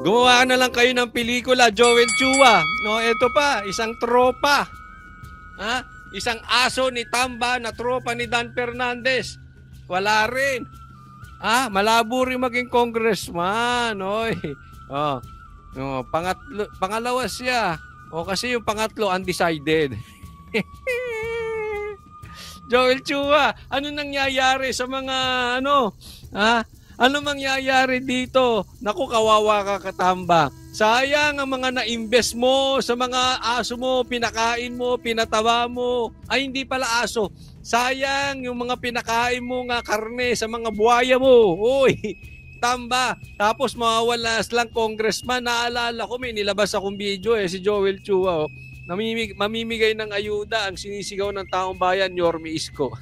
Gumawa na lang kayo ng pelikula, Joel Chua. No, ito pa, isang tropa. Ha? Isang aso ni Tamba na tropa ni Dan Fernandez. Wala rin. Malabo rin maging congressman. Oy. Pangalawa siya. Kasi yung pangatlo, undecided. Joel Chua, ano nangyayari sa mga Ano mangyayari dito? Naku, kawawa ka, Katamba. Sayang ang mga na-invest mo sa mga aso mo, pinakain mo, pinatawa mo. Ay, hindi pala aso. Sayang yung mga pinakain mo nga karne sa mga buhaya mo. Uy, Tamba. Tapos mawawala lang congressman. Naalala ko, may nilabas akong video si Joel Chua. Mamimigay ng ayuda ang sinisigaw ng taong bayan, Yorme Isko.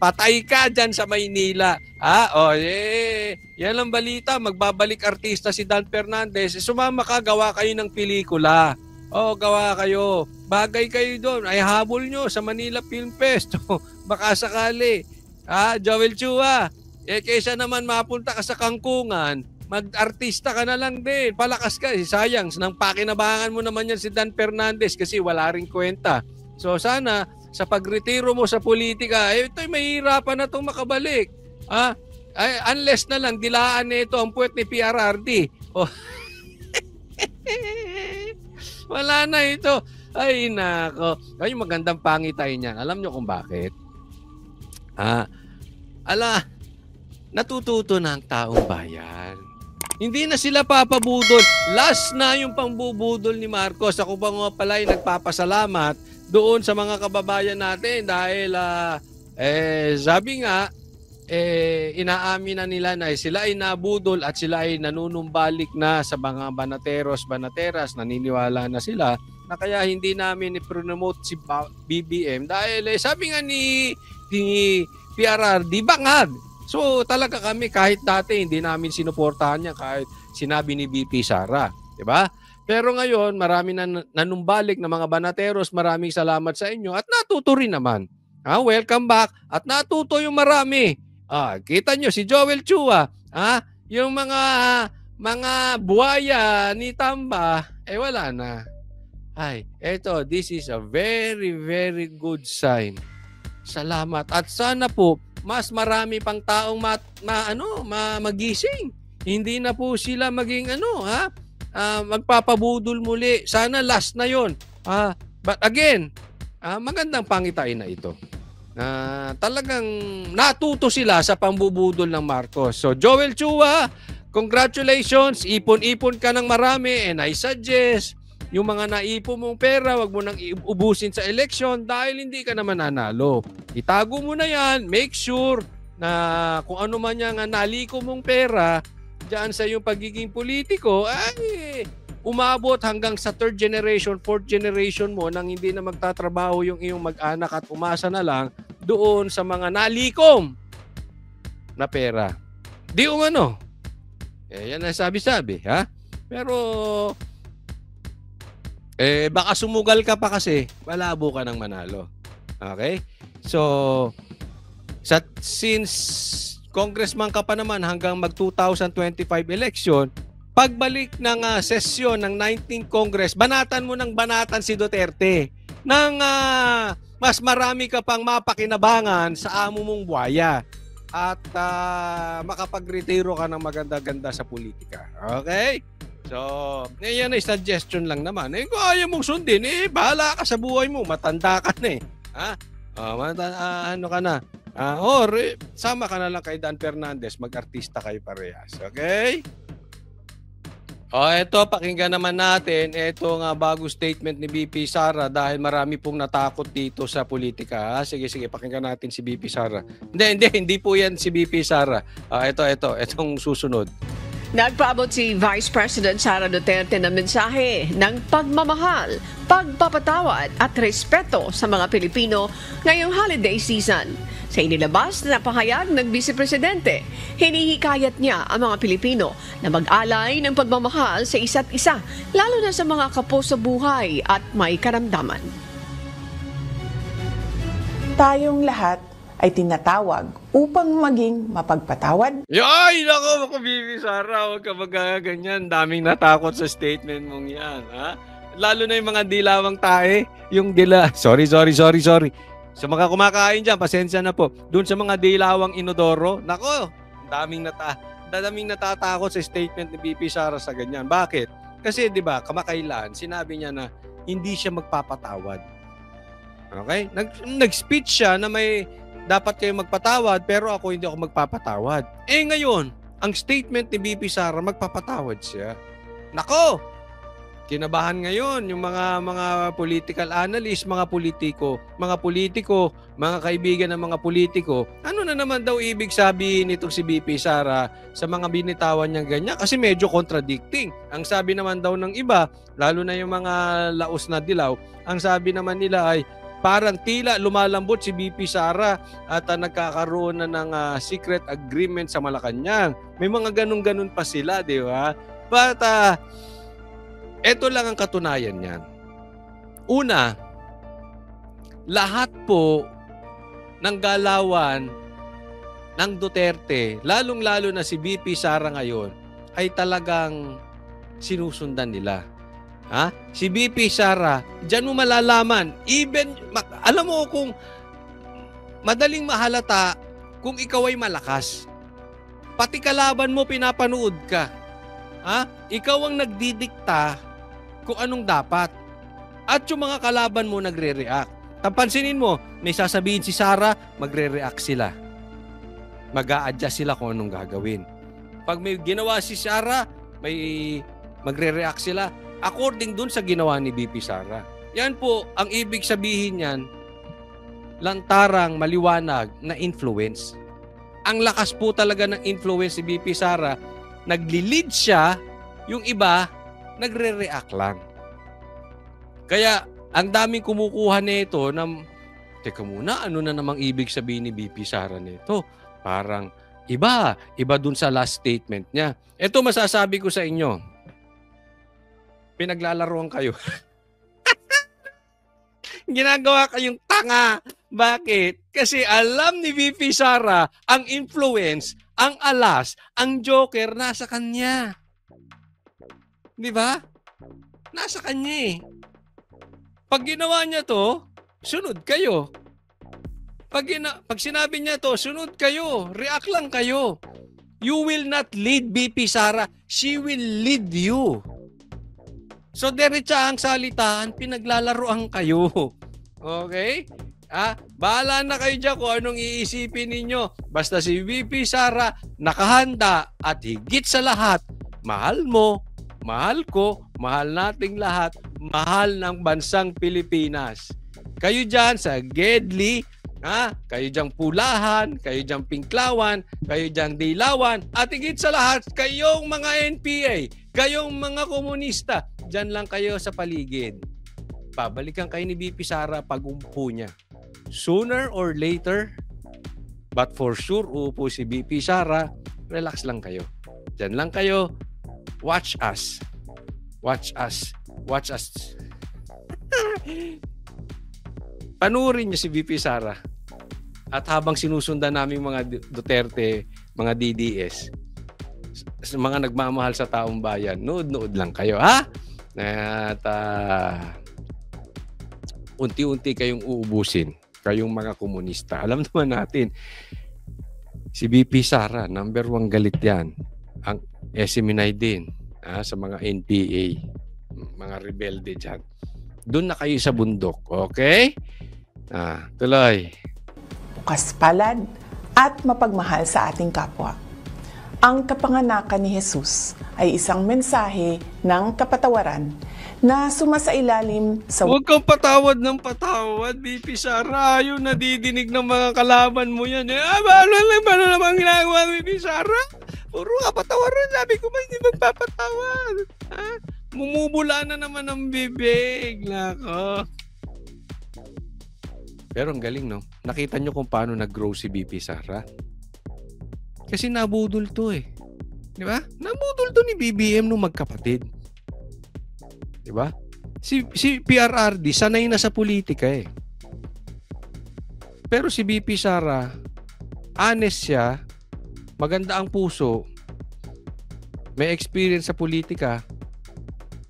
Patay ka dyan sa Maynila. Yan ang balita. Magbabalik artista si Dan Fernandez. Sumama ka, gawa kayo ng pelikula. Gawa kayo. Bagay kayo doon. Ay, habol nyo sa Manila Film Fest. Baka sakali. Joel Chua. Kaysa naman mapunta ka sa kangkungan, mag-artista ka na lang din. Palakas ka. Sayang, nang pakinabangan mo naman yan si Dan Fernandez kasi wala ring kwenta. So sana, sa pagretiro mo sa politika, ito'y mahirapan na itong makabalik. Unless na lang, dilaan nito ang puwet ni PRRD. Wala na ito. Ay, nako. Ay, magandang pangitay niyan. Alam nyo kung bakit? Natututo na ang taong bayan. Hindi na sila papabudol. Last na yung pangbubudol ni Marcos. Ako pa nga pala ay nagpapasalamat doon sa mga kababayan natin dahil sabi nga inaamin na nila na sila ay nabudol at sila ay nanunumbalik na sa mga banateras, naniniwala na sila na kaya hindi namin i-promote si BBM dahil sabi nga ni PRRD, bangag. So talaga kami kahit dati hindi namin sinuportahan niya kahit sinabi ni BP Sara, 'di ba? Pero ngayon, marami na nanumbalik na mga banateros. Maraming salamat sa inyo at natuto rin naman. Welcome back at natuto yung marami. Kita nyo si Joel Chua, yung mga buhaya ni Tamba, wala na. This is a very, very good sign. Salamat. At sana po, mas marami pang taong magising. Hindi na po sila maging magpapabudol muli. Sana last na yon. But again, magandang pangitain na ito. Talagang natuto sila sa pambubudol ng Marcos. So Joel Chua, congratulations. Ipon-ipon ka ng marami and I suggest yung mga naipon mong pera, wag mo nang ubusin sa election dahil hindi ka naman nanalo. Itago mo na yan. Make sure na kung ano man yung naliko mong pera diyan sa iyong pagiging politiko ay umabot hanggang sa 3rd generation, 4th generation mo nang hindi na magtatrabaho yung iyong mag-anak at umasa na lang doon sa mga nalikom na pera. Di umano. Yan ang sabi-sabi, ha? Pero baka sumugal ka pa kasi malabo ka ng manalo. Okay? So since congressman ka pa naman hanggang mag-2025 election, pagbalik ng sesyon ng 19th Congress, banatan mo ng banatan si Duterte nang mas marami ka pang mapakinabangan sa amo mong buhaya at makapag-retiro ka ng maganda-ganda sa politika. Okay? So, yan ay suggestion lang naman. Kung ayaw mong sundin, bahala ka sa buhay mo. Matanda ka na ano ka na? Sama ka na lang kay Dan Fernandez, mag-artista kayo parehas. Okay? Ito, pakinggan naman natin. Ito nga bago statement ni BP Sara dahil marami pong natakot dito sa politika. Sige, pakinggan natin si BP Sara. Hindi po yan si BP Sara. Itong susunod. Nagpaabot si Vice President Sara Duterte ng mensahe ng pagmamahal, pagpapatawad at respeto sa mga Pilipino ngayong holiday season. Sa inilabas na pahayag ng Vice Presidente, hinihikayat niya ang mga Pilipino na mag-alay ng pagmamahal sa isa't isa, lalo na sa mga kapos sa buhay at may karamdaman. Tayong lahat ay tinatawag upang maging mapagpatawad? Ay, nako, Bibi Sara, huwag ka magaganyan. Daming natakot sa statement mong yan, ha? Lalo na yung mga dilawang tae, yung sorry. Sa mga kumakain dyan, pasensya na po. Doon sa mga dilawang inodoro, nako, daming natatakot sa statement ni Bibi Sara sa ganyan. Bakit? Kasi 'di ba, kamakailan sinabi niya na hindi siya magpapatawad. Okay? Nag-speech siya na may dapat kayo magpatawad pero ako hindi ako magpapatawad. Ngayon, ang statement ni BP Sara, magpapatawad siya. Nako! Kinabahan ngayon yung mga political analyst, mga politiko, mga kaibigan ng mga politiko. Ano na naman daw ibig sabihin nitong si BP Sara sa mga binitawan niyang ganyan? Kasi medyo contradicting. Ang sabi naman daw ng iba, lalo na yung mga laos na dilaw, ang sabi naman nila ay parang tila lumalambot si BP Sara at nagkakaroon na ng secret agreement sa Malacanang. May mga ganun-ganun pa sila, di ba? But ito lang ang katunayan niyan. Una, lahat po ng galawan ng Duterte, lalong-lalo na si BP Sara ngayon, ay talagang sinusundan nila. Ha? Si BP Sara, diyan mo malalaman. Even, alam mo kung madaling mahalata kung ikaw ay malakas. Pati kalaban mo pinapanood ka. Ha? Ikaw ang nagdidikta kung anong dapat. At yung mga kalaban mo nagre-react. Tapansinin mo, may sasabihin si Sara, magre-react sila. Mag-a-adjust sila kung anong gagawin. Pag may ginawa si Sara, may magre-react sila according dun sa ginawa ni BP Sara. Yan po, ang ibig sabihin niyan, lantarang maliwanag na influence. Ang lakas po talaga ng influence ni BP Sara, nagli-lead siya, yung iba, nagre-react lang. Kaya, ang daming kumukuha nito ng, teka muna, ano na namang ibig sabihin ni BP Sara nito? Parang, iba dun sa last statement niya. Ito masasabi ko sa inyo, pinaglalaroan kayo. Ginagawa kayong tanga. Bakit? Kasi alam ni VP Sara, ang influence, ang alas, ang joker, nasa kanya. Di ba? Nasa kanya eh. Pag ginawa niya to, sunod kayo. Pag sinabi niya to, sunod kayo. React lang kayo. You will not lead VP Sara. She will lead you. So, diretsa ang salitaan, pinaglalaroan kayo. Okay? Bahala na kayo dyan kung anong iisipin ninyo. Basta si VP Sara nakahanda at higit sa lahat, mahal mo, mahal ko, mahal nating lahat, mahal ng bansang Pilipinas. Kayo dyan sa Gedli, kayo dyan Pulahan, kayo dyan Pinklawan, kayo dyan Dilawan, at higit sa lahat, kayong mga NPA, kayong mga komunista, dyan lang kayo sa paligid. Pabalikan kayo ni BP Sara pag umpo niya. Sooner or later, but for sure, uupo si BP Sara, relax lang kayo. Dyan lang kayo, watch us. Watch us. Watch us. Panurin niyo si BP Sara. At habang sinusundan namin mga Duterte, mga DDS, mga nagmamahal sa taong bayan, nood-nood lang kayo, ha? At unti-unti kayong uubusin, kayong mga komunista. Alam naman natin, si BP Sara, number 1 galit yan. Ang SMNI din, sa mga NPA, mga rebelde dyan. Doon na kayo sa bundok, okay? Tuloy. Bukas palad at mapagmahal sa ating kapwa. Ang kapanganakan ni Jesus ay isang mensahe ng kapatawaran na sumasailalim sa... Huwag kang patawad ng patawad, BP Sara. Yung nadidinig ng mga kalaban mo yan. Paano naman ginagawa ng BP Sara? Puro ka patawaran. Sabi ko ba hindi magpapatawad? Mumubula na naman ang bibig. Nako. Pero ang galing, no? Nakita nyo kung paano nag-grow si BP Sara? Kasi nabudol to eh. Di ba? Nabudol to ni BBM nung magkapatid. Di ba? Si PRRD, sanay na sa politika eh. Pero si BP Sara, honest siya, maganda ang puso, may experience sa politika,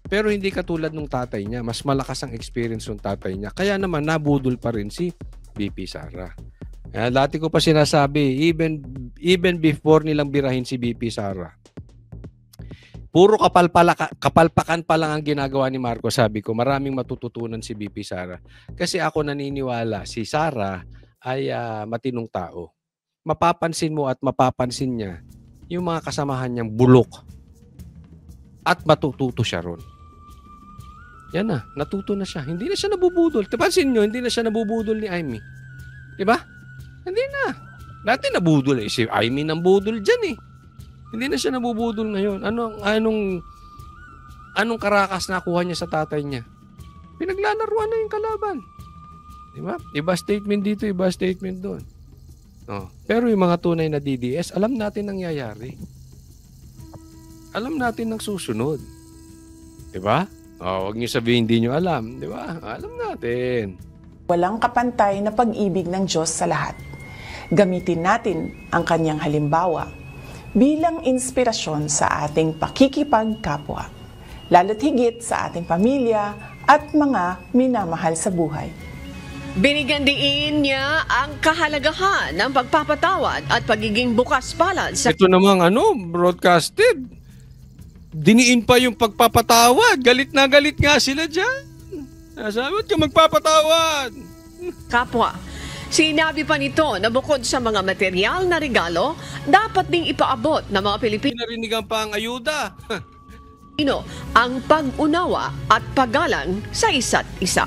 pero hindi katulad nung tatay niya. Mas malakas ang experience ng tatay niya. Kaya naman, nabudol pa rin si BP Sara. Dati ko pa sinasabi, even before nilang birahin si BP Sara, puro kapalpakan pa lang ang ginagawa ni Marcos. Sabi ko, maraming matututunan si BP Sara. Kasi ako naniniwala, si Sara ay matinong tao. Mapapansin mo at mapapansin niya yung mga kasamahan niyang bulok. At matututo siya ron. Yan na, natuto na siya. Hindi na siya nabubudol. Pansin nyo, hindi na siya nabubudol ni Amy. Diba? Hindi na. Dati nabudol eh. Si Amy nang budol dyan eh. Hindi na siya nabubudol ngayon. Anong karakas nakuha niya sa tatay niya? Pinaglalaruan na yung kalaban. Diba? Iba statement dito, iba statement doon. Pero yung mga tunay na DDS, alam natin nangyayari. Alam natin ang susunod. Diba? Huwag niyo sabihin hindi niyo alam. Diba? Alam natin. Walang kapantay na pag-ibig ng Diyos sa lahat. Gamitin natin ang kanyang halimbawa bilang inspirasyon sa ating pakikipagkapwa, lalo't higit sa ating pamilya at mga minamahal sa buhay. Binigyan diin niya ang kahalagahan ng pagpapatawad at pagiging bukas palad sa Ito namang broadcasted. Diniin pa yung pagpapatawad. Galit na galit nga sila dyan. Sabi ka magpapatawad. kapwa. Sinabi pa nito na bukod sa mga material na regalo, dapat ding ipaabot ng mga Pilipino Pinarinigan pa ang ayuda. ang pag-unawa at paggalang sa isa't isa.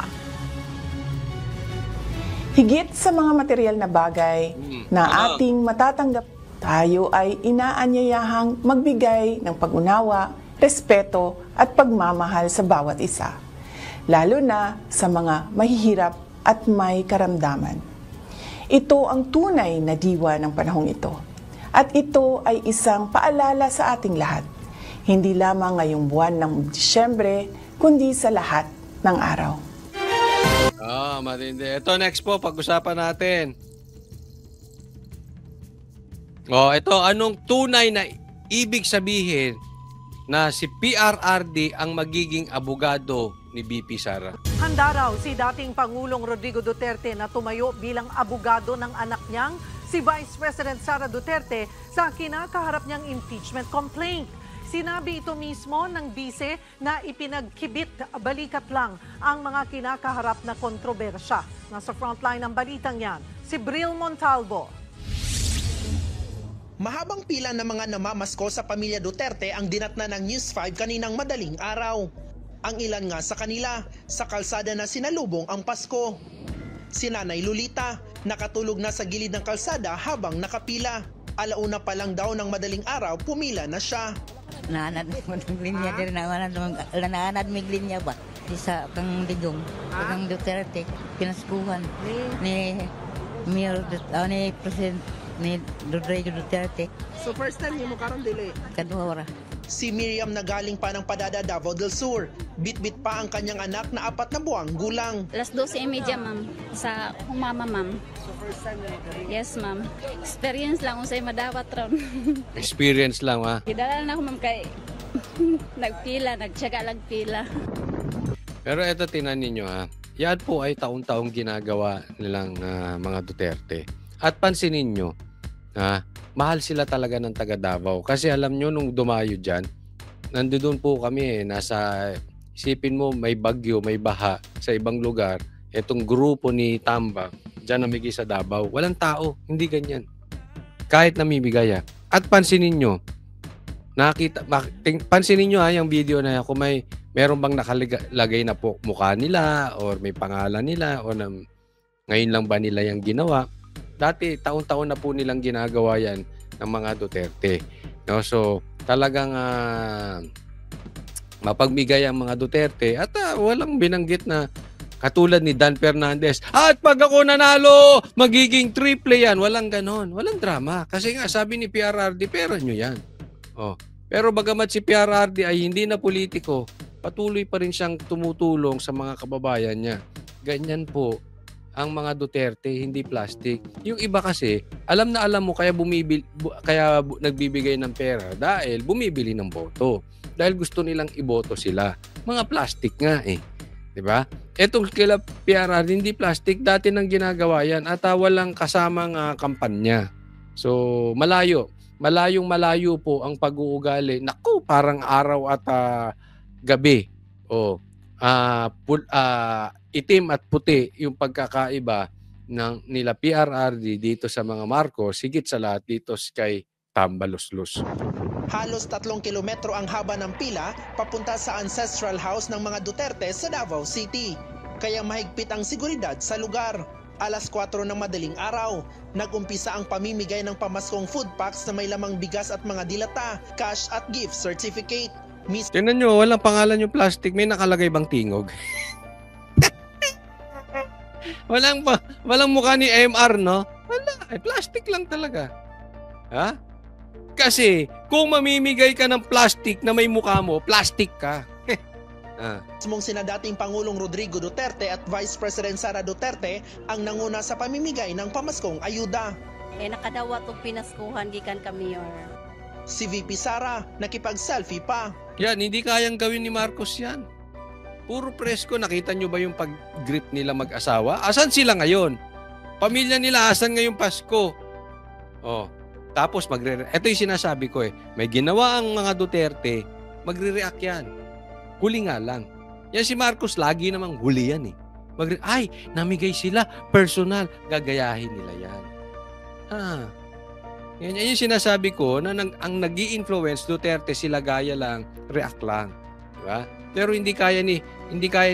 Higit sa mga material na bagay na ating matatanggap, tayo ay inaanyayahang magbigay ng pag-unawa, respeto at pagmamahal sa bawat isa, lalo na sa mga mahihirap at may karamdaman. Ito ang tunay na diwa ng panahong ito. At ito ay isang paalala sa ating lahat, hindi lamang ngayong buwan ng Disyembre, kundi sa lahat ng araw. Matindi. Ito next po, pag-usapan natin. Ito, anong tunay na ibig sabihin na si PRRD ang magiging abogado ni BP Sara? Handa raw si dating Pangulong Rodrigo Duterte na tumayo bilang abogado ng anak niyang si Vice President Sara Duterte sa kinakaharap niyang impeachment complaint. Sinabi ito mismo ng bise na ipinagkibit balikat lang ang mga kinakaharap na kontrobersya. Nasa frontline ng balitang yan, si Bril Montalvo. Mahabang pila ng mga namamasko sa pamilya Duterte ang dinatna ng News 5 kaninang madaling araw. Ang ilan nga sa kanila, sa kalsada na sinalubong ang Pasko. Si Nanay Lolita, nakatulog na sa gilid ng kalsada habang nakapila. Alauna pa lang daw ng madaling araw, pumila na siya. Naanad mo ng linya din, naanad mo linya ba? Sa kang Digong, kang Duterte, pinaskuhan ni Mayor, ni President, ni Rodrigo Duterte. So first time niyo mo karon dili? Kadua ora. Si Miriam na galing pa ng Padada, Davao del Sur. Bit-bit pa ang kanyang anak na 4 na buwang gulang. Alas 12:30, ma'am. Sa humama, ma'am. So first time niyo dili? Yes, ma'am. Experience lang usay madawat ron. Experience lang, ha? Gidala na ako, ma'am, kay nagpila, nagtsaga lang pila. Pero ito, tinan ninyo, ha? Yan po ay taon-taong ginagawa nilang mga Duterte. At pansinin nyo, mahal sila talaga ng taga Davao. Kasi alam nyo, nung dumayo dyan, nandoon po kami nasa, isipin mo, may bagyo, may baha sa ibang lugar. Itong grupo ni Tambak, dyan namigay sa Davao. Walang tao, hindi ganyan. Kahit namimigay. At pansinin nyo, pansinin nyo yung video na yan, kung meron bang nakalagay na po mukha nila or may pangalan nila o ngayon lang ba nila yung ginawa. Dati, taon-taon na po nilang ginagawa yan ng mga Duterte. No? So, talagang mapagbigay ang mga Duterte at walang binanggit na katulad ni Dan Fernandez. At pag ako nanalo, magiging triple yan. Walang ganon. Walang drama. Kasi nga, sabi ni PRRD, pera nyo yan. Pero bagamat si PRRD ay hindi na politiko, patuloy pa rin siyang tumutulong sa mga kababayan niya. Ganyan po ang mga Duterte, hindi plastic. Yung iba kasi, alam na alam mo kaya nagbibigay ng pera dahil bumibili ng boto. Dahil gusto nilang iboto sila. Mga plastic nga eh. 'Di ba? Etong kila PRR, hindi plastic, dati nang ginagawa yan at walang kasamang kampanya. So, malayong-malayo po ang pag-uugali. Naku, parang araw at gabi. Itim at puti yung pagkakaiba ng nila PRRD dito sa mga Marcos, higit sa lahat dito kay Tambaluslos. Halos 3 kilometro ang haba ng pila papunta sa ancestral house ng mga Duterte sa Davao City. Kaya mahigpit ang seguridad sa lugar. Alas 4 ng madaling araw, nag-umpisa ang pamimigay ng pamaskong food packs na may lamang bigas at mga dilata, cash at gift certificate. Tingnan nyo, walang pangalan yung plastic. May nakalagay bang tingog? Walang mukha ni MR, no? Wala. Plastic lang talaga. Ha? Kasi, kung mamimigay ka ng plastic na may mukha mo, plastic ka. Mismong sina dating Pangulong Rodrigo Duterte at Vice President Sara Duterte ang nanguna sa pamimigay ng pamaskong ayuda. Nakadawa to pinaskuhan gikan ka mayor. Si VP Sara nakipag-selfie pa. Yan, hindi kayang gawin ni Marcos yan. Puro presko, nakita nyo ba yung pag-grip nila mag-asawa? Asan sila ngayon? Pamilya nila, asan ngayong Pasko? Tapos ito yung sinasabi ko may ginawa ang mga Duterte, magre-react yan. Huli nga lang. Yan si Marcos, lagi namang huli yan eh. Namigay sila, personal, gagayahin nila yan. Yan yung sinasabi ko na ang nag-i-influence Duterte, sila gaya lang, react lang. Diba? Pero hindi kaya ni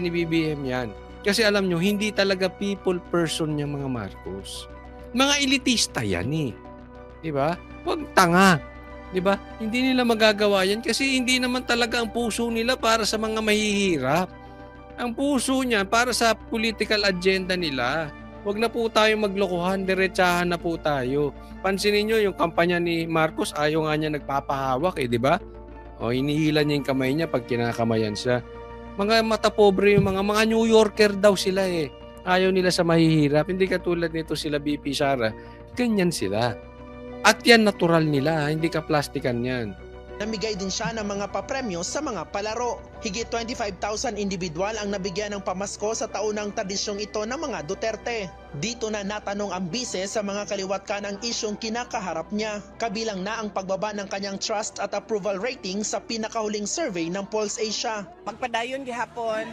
BBM yan. Kasi alam nyo, hindi talaga people person yung mga Marcos. Mga elitista yan eh. Diba? Huwag tanga. Diba? Hindi nila magagawa yan kasi hindi naman talaga ang puso nila para sa mga mahihirap. Ang puso niya para sa political agenda nila. Huwag na po tayo maglokohan, diretsahan na po tayo. Pansinin nyo yung kampanya ni Marcos, ayaw nga niya nagpapahawak di ba? Hinihila niya yung kamay niya pag kinakamayan siya. Mga mata pobre yung mga New Yorker daw sila Ayaw nila sa mahihirap. Hindi katulad nito sila BP Sara. Ganyan sila. At yan natural nila, hindi ka plastikan yan. Namigay din siya ng mga papremyo sa mga palaro. Higit 25,000 individual ang nabigyan ng pamasko sa taunang tradisyong ito ng mga Duterte. Dito na natanong ang bise sa mga kaliwat kanang isyong kinakaharap niya. Kabilang na ang pagbaba ng kanyang trust at approval rating sa pinakahuling survey ng Pulse Asia. Magpadayon gihapon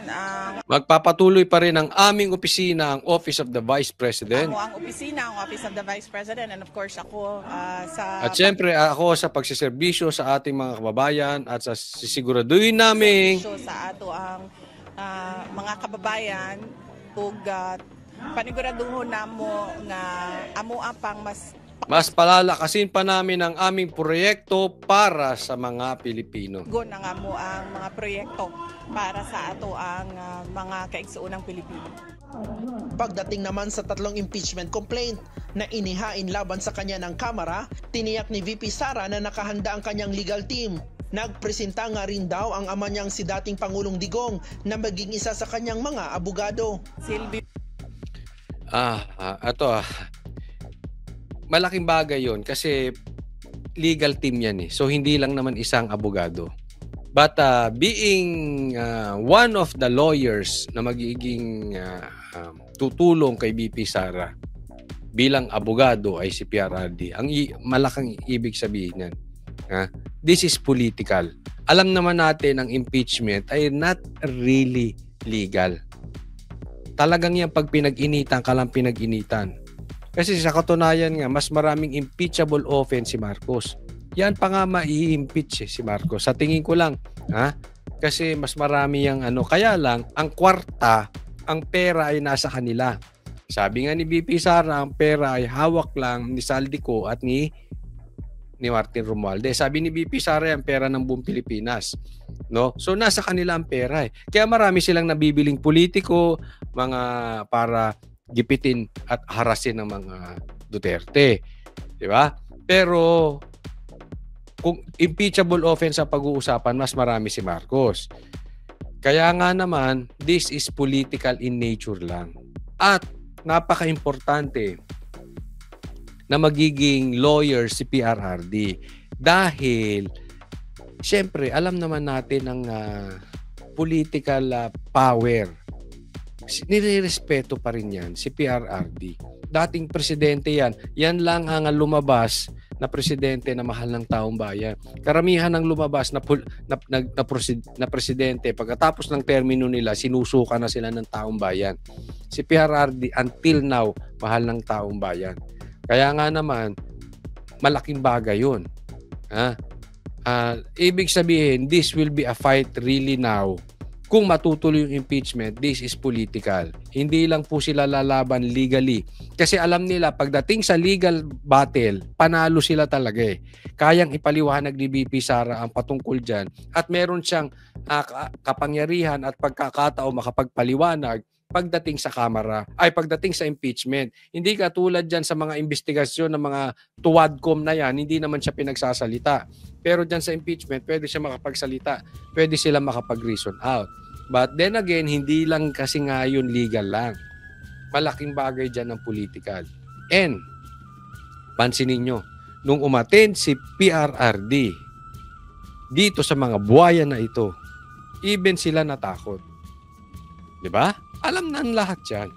Magpapatuloy pa rin ang aming opisina, ang Office of the Vice President. ang opisina, ang Office of the Vice President, and of course ako sa At syempre ako sa pagsiservisyo sa ating mga kababayan at sa sisiguraduhin namin sa ato ang mga kababayan ug paniguraduhon namo nga amo pang mas palalakasin pa namin ang aming proyekto para sa mga Pilipino. Ang amo ang mga proyekto para sa ato ang mga kaigsuunang Pilipino. Pagdating naman sa 3 impeachment complaint na inihain laban sa kanya ng Kamara, tiniyak ni VP Sara na nakahanda ang kanyang legal team. Nagpresenta nga rin daw ang ama niyang si dating Pangulong Digong na maging isa sa kanyang mga abogado. Malaking bagay yon kasi legal team yan So hindi lang naman isang abogado. But being one of the lawyers na magiging tutulong kay BP Sara bilang abogado ay si PRRD. Ang malaking ibig sabihin yan. This is political. Alam naman natin ang impeachment ay not really legal. Talagang yan pag pinag-initan ka lang pinag-initan. Kasi sa katunayan nga, mas maraming impeachable offense si Marcos. Yan pa nga mai-impeach si Marcos. Sa tingin ko lang, kasi mas marami yung Kaya lang, ang kwarta, ang pera ay nasa kanila. Sabi nga ni BP Sara, ang pera ay hawak lang ni Saldico at ni Martin Romualdez. Sabi ni BP Sara, ang pera ng buong Pilipinas. No? So nasa kanila ang pera Kaya marami silang nabibiling politiko, mga para gipitin at harasin ng mga Duterte. Di ba? Pero kung impeachable offense ang pag-uusapan, mas marami si Marcos. Kaya nga naman, this is political in nature lang. At napaka-importante na magiging lawyer si PRRD. Dahil, siyempre, alam naman natin ang political power. Nirerespeto pa rin yan si PRRD. Dating presidente yan. Yan lang ang lumabas na presidente na mahal ng taong bayan. Karamihan ng lumabas na presidente, pagkatapos ng termino nila, sinusuka na sila ng taong bayan. Si PRRD, until now, mahal ng taong bayan. Kaya nga naman, malaking bagay yun. Ibig sabihin, this will be a fight really now. Kung matutuloy yung impeachment, this is political. Hindi lang po sila lalaban legally. Kasi alam nila, pagdating sa legal battle, panalo sila talaga eh. Kayang ipaliwanag ni BP Sara ang patungkol dyan. At meron siyang kapangyarihan at pagkakataon makapagpaliwanag pagdating sa kamera, pagdating sa impeachment. Hindi katulad dyan sa mga investigasyon ng mga tuwadcom na yan, hindi naman siya pinagsasalita. Pero dyan sa impeachment, pwede siya makapagsalita. Pwede sila makapag-reason out. But then again, hindi lang kasi nga yun legal lang. Malaking bagay dyan ng political. And, pansinin nyo, nung umattend si PRRD dito sa mga buhaya na ito, even sila natakot. Diba? Alam na ang lahat yan.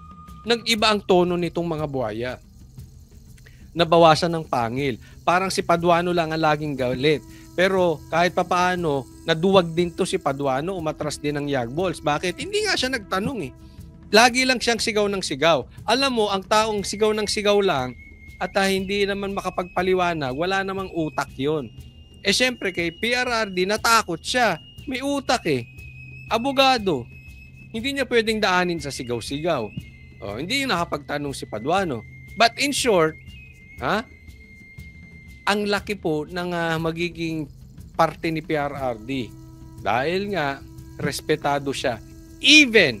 Nag-iba ang tono nitong mga buhaya. Nabawasan ng pangil. Parang si Paduano lang ang laging galit. Pero kahit papaano, naduwag din to si Paduano, umatras din ng Yagbols. Bakit? Hindi nga siya nagtanong eh. Lagi lang siyang sigaw ng sigaw. Alam mo, ang taong sigaw ng sigaw lang at hindi naman makapagpaliwanag, wala namang utak yon. Siyempre kay PRRD, natakot siya. May utak eh. Abogado. Hindi niya pwedeng daanin sa sigaw-sigaw. Hindi yung nakapagtanong si Paduano. But in short, ang laki po ng magiging parte ni PRRD. Dahil nga, respetado siya. Even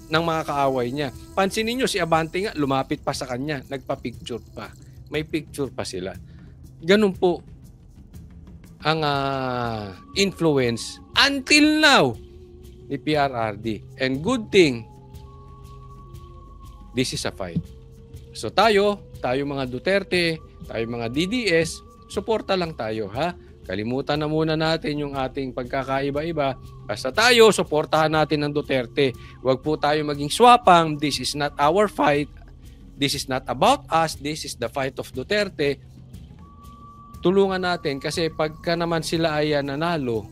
ng mga kaaway niya. Pansinin niyo, si Abante nga, lumapit pa sa kanya. Nagpa-picture pa. May picture pa sila. Ganun po ang influence until now ni PRRD. And good thing, this is a fight. So tayo mga Duterte, tayo mga DDS, suporta lang tayo, ha? Kalimutan na muna natin yung ating pagkakaiba-iba. Basta tayo, suportahan natin ang Duterte. Huwag po tayo maging swapang. This is not our fight. This is not about us. This is the fight of Duterte. Tulungan natin kasi pagka naman sila ay nanalo,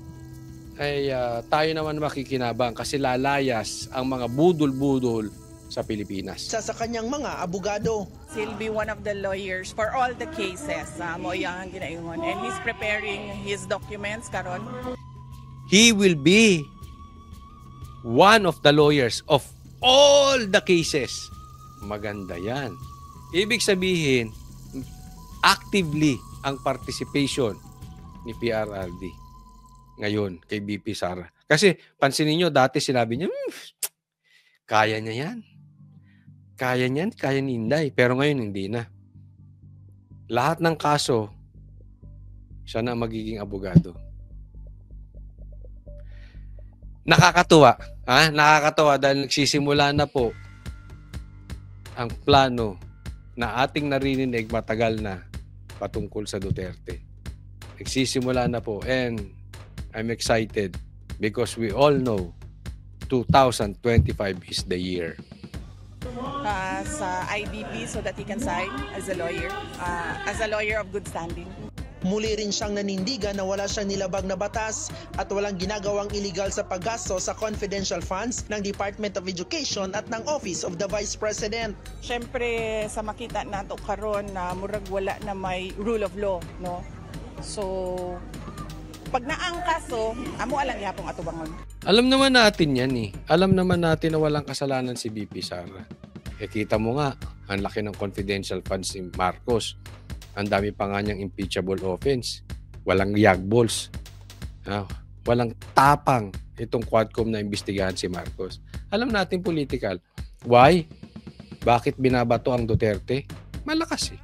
ay tayo naman makikinabang kasi lalayas ang mga budol-budol sa Pilipinas. Sa kanyang mga abogado. He'll be one of the lawyers for all the cases. Mo yang ginaingon, and he's preparing his documents karon. He will be one of the lawyers of all the cases. Maganda yan. Ibig sabihin, actively ang participation ni PRRD ngayon kay BP Sara. Kasi pansinin nyo, dati sinabi niya, kaya niya yan. Kaya niyan, kaya ni Inday. Pero ngayon, hindi na. Lahat ng kaso, siya na magiging abogado. Nakakatuwa. Nakakatuwa dahil nagsisimula na po ang plano na ating narinig matagal na patungkol sa Duterte. Nagsisimula na po. And I'm excited because we all know 2025 is the year. Sa IBP so that he can sign as a lawyer of good standing. Muli rin siyang nanindigan na wala siyang nilabag na batas at walang ginagawang illegal sa paggasto sa confidential funds ng Department of Education at ng Office of the Vice President. Siyempre, sa makita nato karon na murag wala na may rule of law, no? So, pag naang kaso, amo alang yapong atubangon. Alam naman natin yan eh. Alam naman natin na walang kasalanan si BP Sara. Kita mo nga, ang laki ng confidential funds ni Marcos. Ang dami pa nga niyang impeachable offense. Walang yagbols. Walang tapang itong Quadcom na imbestigahan si Marcos. Alam natin political. Why? Bakit binabato ang Duterte? Malakas eh.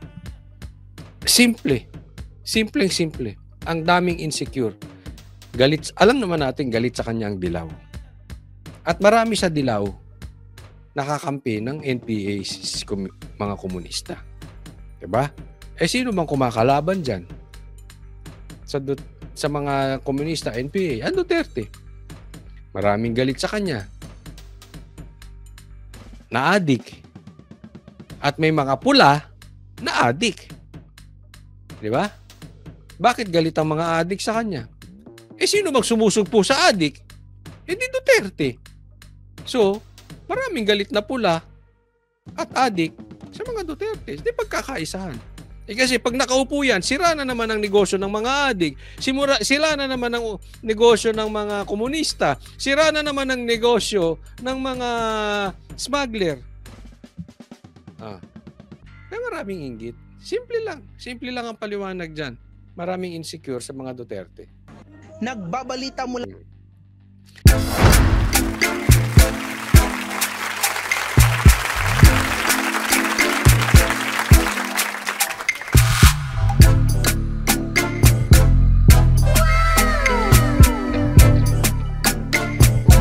Simple. Simple. Ang daming insecure. Galit. Alam naman natin galit sa kanyang dilaw. At marami sa dilaw nakakampi ng NPA mga komunista. Diba? Sino bang kumakalaban dyan? Sa mga komunista, NPA, ang Duterte. Maraming galit sa kanya. Na-addict. At may mga pula na addict. Diba? Bakit galit ang mga addict sa kanya? Sino magsumusugpo sa addict? Hindi Duterte. So, maraming galit na pula at addict sa mga Duterte. Hindi pagkakaisahan. Kasi pag nakaupo yan, sira na naman ang negosyo ng mga addict. Sira na naman ang negosyo ng mga komunista. Sira na naman ang negosyo ng mga smuggler. Kaya maraming inggit. Simple lang ang paliwanag dyan. Maraming insecure sa mga Duterte. Nagbabalita mula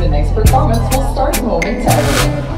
The next performance will start momentarily.